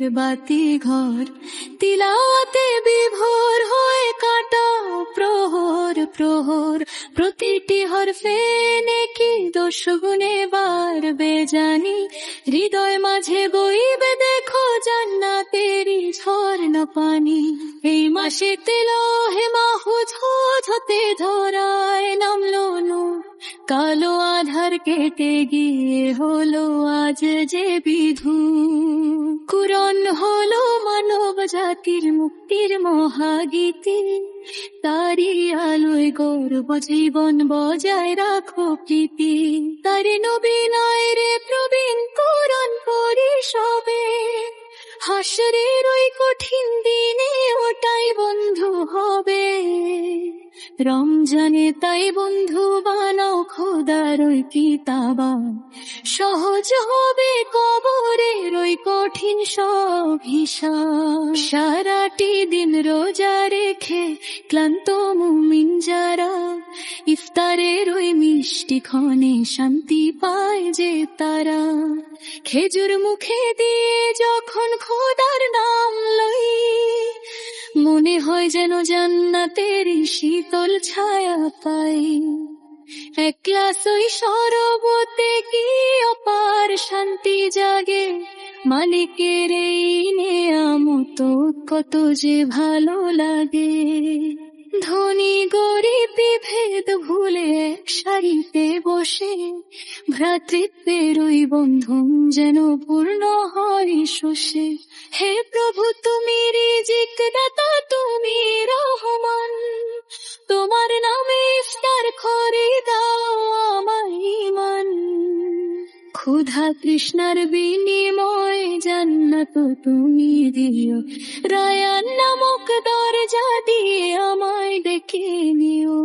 ঘরের বাতি ঘর, তিলাওয়াতে বিভোর হয়ে কাটাও প্রহর প্রহর। প্রতিটি হরফে নেকি 10 গুণে বাড়বে জানি, হৃদয় মাঝে বইবে দেখো জান্নাতেরই ঝর্ণা পানি। এই মাসেতে লোহে মাহুজ হতে ধরায় নামলো নূর, কালো আধার কেটে গিয়ে হলো আজ যে বিধু। কুরআন হলো মানব জাতির মুক্তির মহাগীতি, তারি আলোয় গর্ব জীবন বজায় রাখো প্রীতি। তারি নবী নয় রে প্রবীণ, কুরআন পড়ি সবে, হাসরের ওই কঠিন দিনে ওটাই বন্ধু হবে। রমজানে তাই বন্ধু বানাও খোদার ওই কিতাবা, সহজ হবে কবরের ওই কঠিন সব হিসাব। সারাটি দিন রোজা রেখে ক্লান্ত মুমিন যারা, ইফতারের ওই মিষ্টি ক্ষণে শান্তি পায় যে তারা। খেজুর মুখে দিয়ে যখন খোদার নাম লই, মনে হয় যেন জান্নাতেরই শীতল ছায়া পাই। এক গ্লাস ওই শরবতে কি অপার শান্তি জাগে, মালিকের এই নেয়ামত কত যে ভালো লাগে। ধনী গরিব বিভেদ ভুলে এক সারিতে বসে, ভ্রাতৃত্বের ওই বন্ধন যেন পূর্ণ হয় শোষে। হে প্রভু তুমি রিজিক দাতা, তুমি রহমান, তোমার নামে ইফতার করে দাও আমায় ঈমান। ক্ষুধা তৃষ্ণার বিনিময় জান্নাত তুমি দিও, রায়ান নামক দরজা দিয়ে আমায় ডেকে নিও।